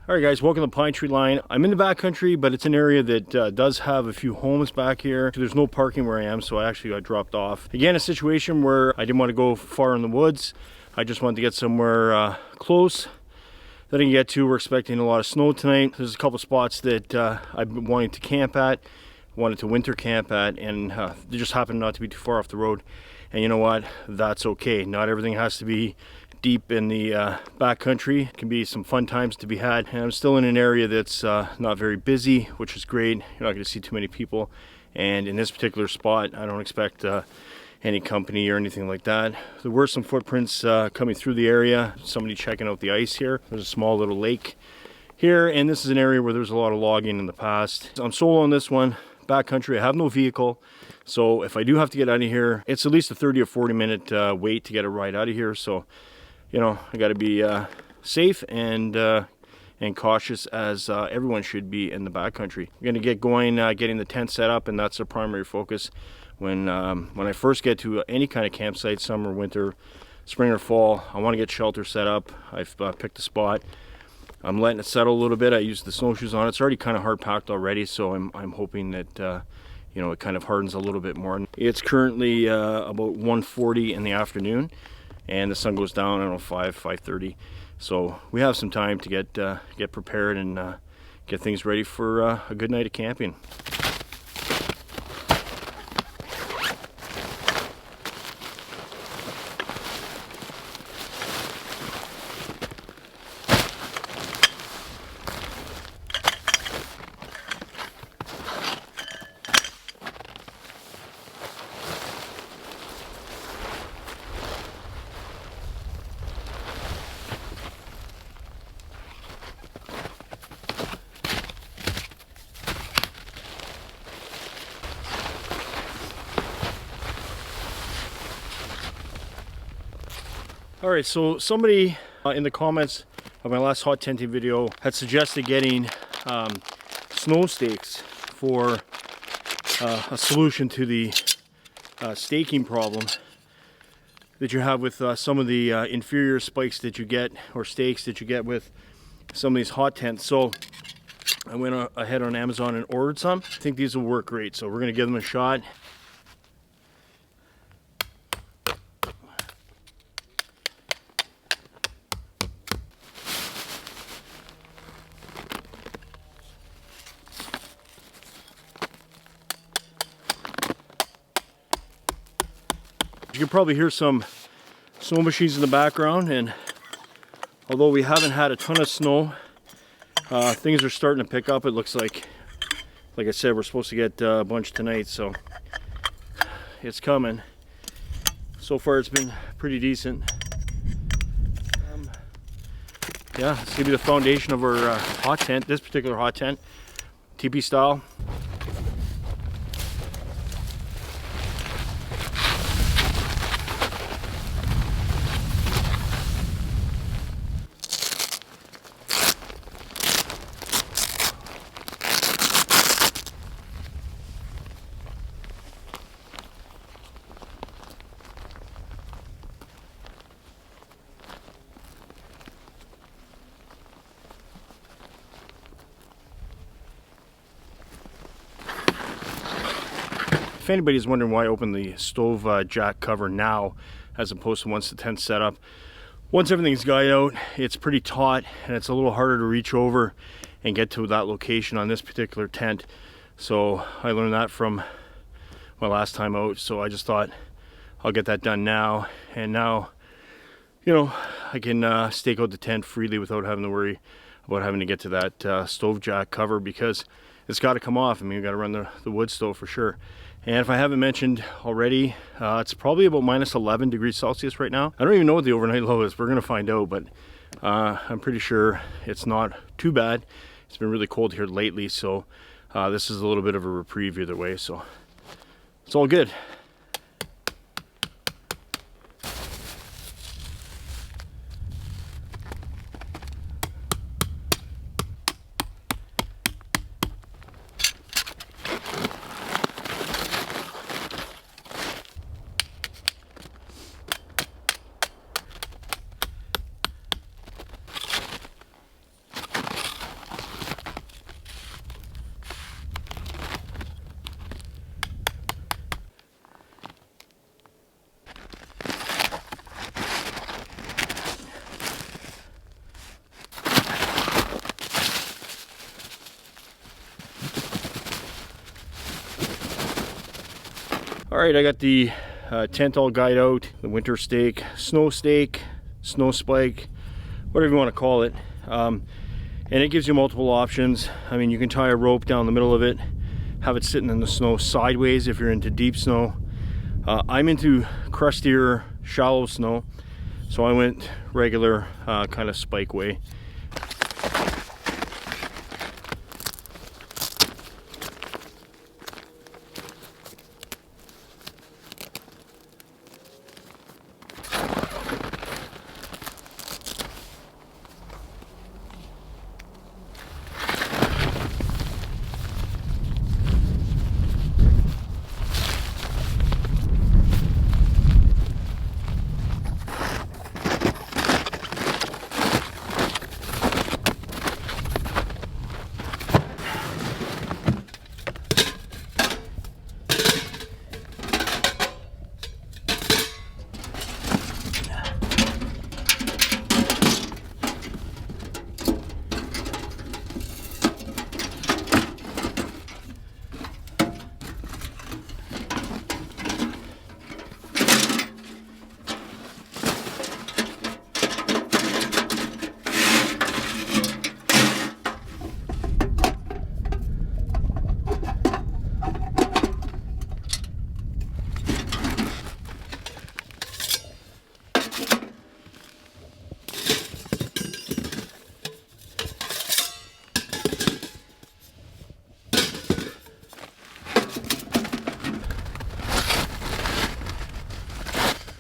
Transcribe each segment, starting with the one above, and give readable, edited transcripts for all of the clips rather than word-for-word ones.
All right, guys, welcome to Pinetree Line. I'm in the backcountry, but it's an area that does have a few homes back here. There's no parking where I am, so I actually got dropped off. Again, a situation where I didn't want to go far in the woods. I just wanted to get somewhere close that I can get to. We're expecting a lot of snow tonight. There's a couple spots that I've been wanting to camp at, wanted to winter camp at, and they just happen not to be too far off the road. And you know what? That's okay. Not everything has to be deep in the backcountry. It can be some fun times to be had. And I'm still in an area that's not very busy, which is great. You're not going to see too many people. And in this particular spot, I don't expect any company or anything like that. There were some footprints coming through the area. Somebody checking out the ice here. There's a small little lake here, and this is an area where there's a lot of logging in the past. I'm solo on this one. Backcountry, I have no vehicle, so if I do have to get out of here, it's at least a 30 or 40 minute wait to get a ride out of here. So you know, I got to be safe and cautious, as everyone should be in the backcountry. I'm going to get going, getting the tent set up, and that's the primary focus. When I first get to any kind of campsite, summer, winter, spring or fall, I want to get shelter set up. I've picked a spot. I'm letting it settle a little bit. I used the snowshoes on it. It's already kind of hard packed already, so I'm hoping that you know, it kind of hardens a little bit more. It's currently about 1:40 in the afternoon, and the sun goes down, I don't know, 5:30. So we have some time to get prepared and get things ready for a good night of camping. All right, so somebody in the comments of my last hot tenting video had suggested getting snow stakes for a solution to the staking problem that you have with some of the inferior spikes that you get, or stakes that you get with some of these hot tents. So I went ahead on Amazon and ordered some. I think these will work great, so we're gonna give them a shot. You can probably hear some snow machines in the background, and although we haven't had a ton of snow, things are starting to pick up. It looks like I said, we're supposed to get a bunch tonight, so it's coming. So far it's been pretty decent. Yeah, it's gonna be the foundation of our hot tent, this particular hot tent, teepee style. If anybody's wondering why I opened the stove jack cover now as opposed to once the tent's set up, once everything's guyed out, it's pretty taut and it's a little harder to reach over and get to that location on this particular tent. So I learned that from my last time out, so I just thought I'll get that done now. And now, you know, I can stake out the tent freely without having to worry about having to get to that stove jack cover, because it's got to come off. I mean, you got to run the wood stove for sure. And if I haven't mentioned already, it's probably about minus 11 degrees Celsius right now. I don't even know what the overnight low is. We're going to find out, but I'm pretty sure it's not too bad. It's been really cold here lately, so this is a little bit of a reprieve either way, so it's all good. All right, I got the tent all guyed out, the winter stake, snow spike, whatever you want to call it. And it gives you multiple options. I mean, you can tie a rope down the middle of it, have it sitting in the snow sideways if you're into deep snow. I'm into crustier, shallow snow, so I went regular kind of spike way.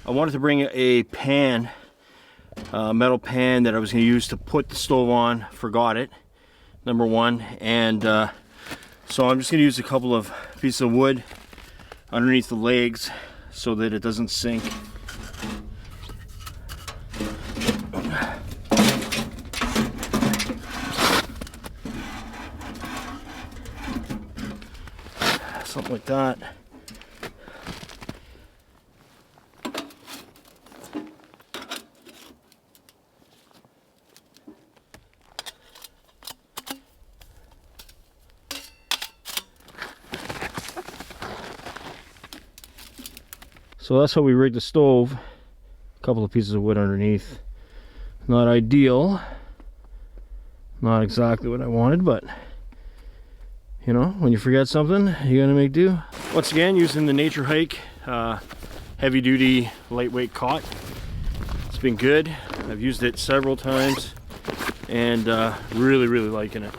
I wanted to bring a pan, metal pan that I was going to use to put the stove on. Forgot it, number one. And so I'm just going to use a couple of pieces of wood underneath the legs so that it doesn't sink. Something like that. So that's how we rigged the stove. A couple of pieces of wood underneath. Not ideal. Not exactly what I wanted, but you know, when you forget something, you gotta make do. Once again, using the Nature Hike heavy duty lightweight cot. It's been good. I've used it several times and really liking it.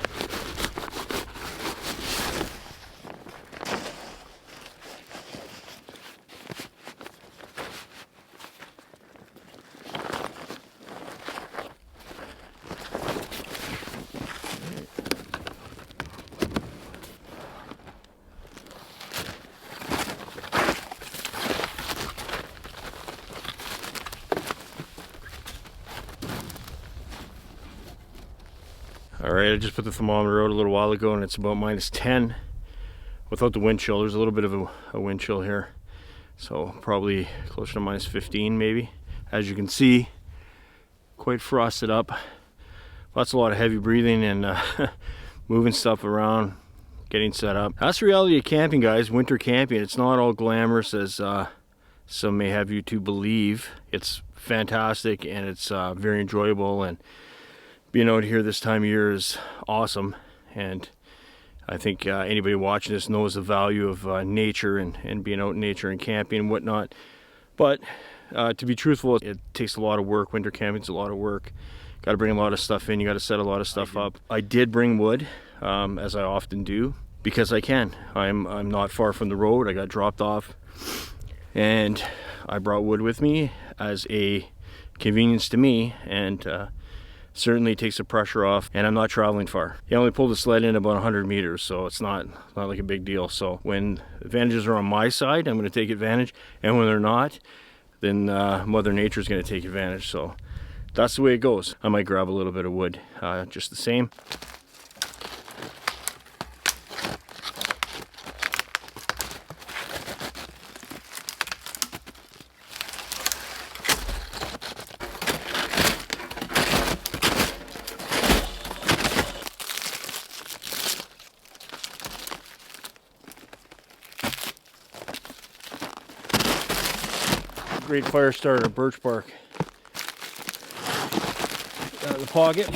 Alright, I just put the thermometer out a little while ago and it's about -10 without the wind chill. There's a little bit of a wind chill here, so probably closer to -15 maybe. As you can see, quite frosted up. Lots, a lot of heavy breathing and moving stuff around, getting set up. That's the reality of camping, guys. Winter camping. It's not all glamorous as some may have you to believe. It's fantastic and it's very enjoyable, and being out here this time of year is awesome. And I think anybody watching this knows the value of nature and being out in nature and camping and whatnot. But to be truthful, it takes a lot of work. Winter camping's a lot of work. Got to bring a lot of stuff in. You got to set a lot of stuff up. I did bring wood, as I often do, because I can. I'm not far from the road. I got dropped off, and I brought wood with me as a convenience to me, and certainly takes the pressure off, and I'm not traveling far. You only pulled the sled in about 100 meters, so it's not like a big deal. So when advantages are on my side, I'm going to take advantage, and when they're not, then Mother Nature is going to take advantage. So that's the way it goes. I might grab a little bit of wood just the same. Great fire starter, birch bark. Out of the pocket.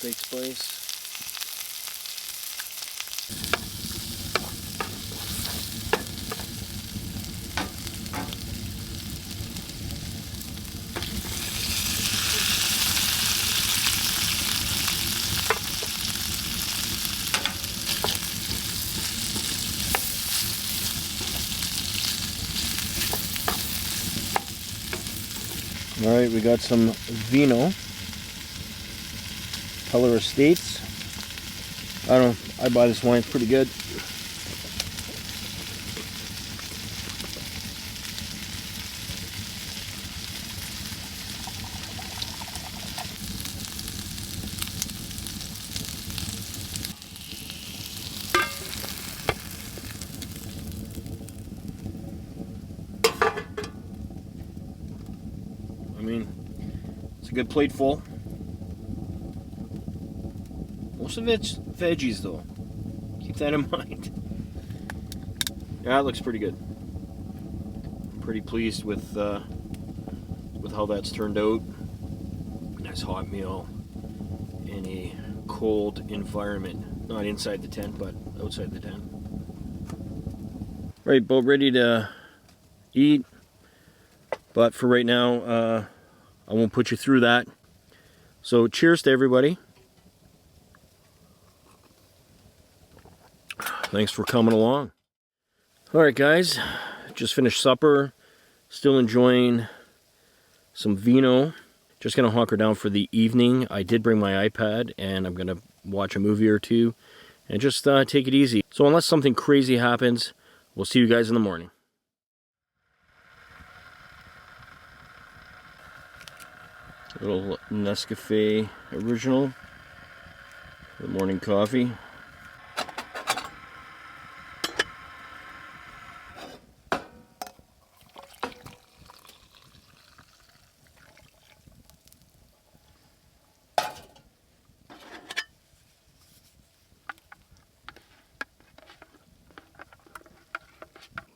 Takes place. All right, we got some vino. Color Estates. I buy this wine, it's pretty good. I mean, it's a good plate full. Most of it's veggies though. Keep that in mind. Yeah, it looks pretty good. Pretty pleased with how that's turned out. Nice hot meal in a cold environment. Not inside the tent, but outside the tent. Right, about ready to eat. But for right now, I won't put you through that. So cheers to everybody. Thanks for coming along. Alright guys, just finished supper. Still enjoying some vino. Just gonna hunker down for the evening. I did bring my iPad and I'm gonna watch a movie or two and just take it easy. So unless something crazy happens, we'll see you guys in the morning. A little Nescafe original. The morning coffee.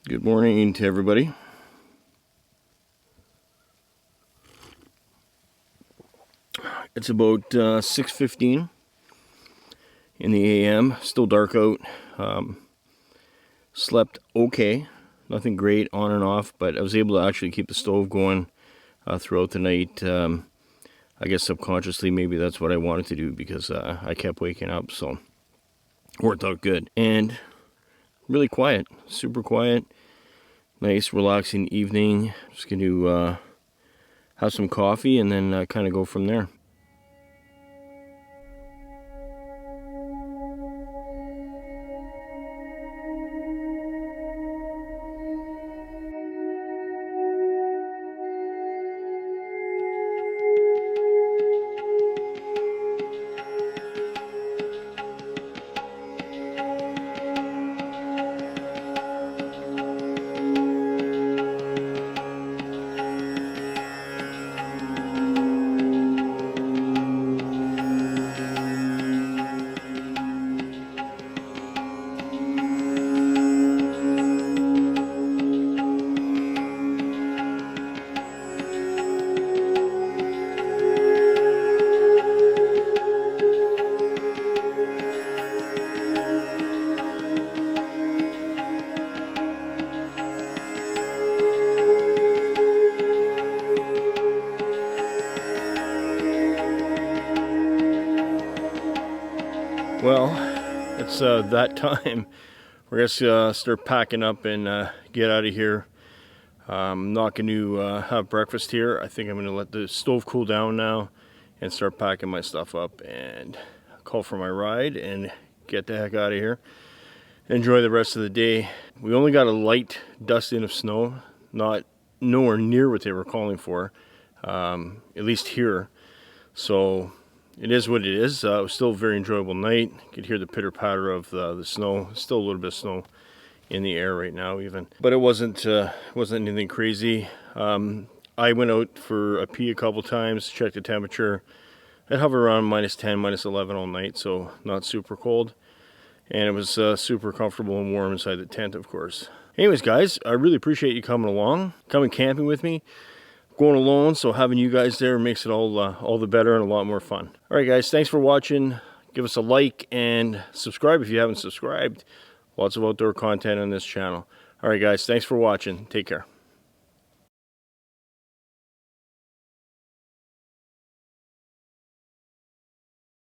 Good morning to everybody. It's about 6:15 in the AM. Still dark out. Slept okay, nothing great on and off, but I was able to actually keep the stove going throughout the night. I guess subconsciously maybe that's what I wanted to do, because I kept waking up, so worked out good. And really quiet, super quiet, nice relaxing evening. Just going to have some coffee and then kind of go from there. Well, it's that time. We're gonna start packing up and get out of here. I'm not going to have breakfast here. I think I'm going to let the stove cool down now and start packing my stuff up and call for my ride and get the heck out of here. Enjoy the rest of the day. We only got a light dusting of snow, nowhere near what they were calling for, at least here. So it is what it is. It was still a very enjoyable night. You could hear the pitter patter of the snow. Still a little bit of snow in the air right now even, but it wasn't anything crazy. I went out for a pee a couple times, checked the temperature. It hovered around -10, -11 all night, so not super cold. And it was super comfortable and warm inside the tent, of course. Anyways, guys, I really appreciate you coming along, coming camping with me. Going alone, so having you guys there makes it all the better and a lot more fun. All right, guys, thanks for watching. Give us a like and subscribe if you haven't subscribed. Lots of outdoor content on this channel. All right, guys, thanks for watching. Take care.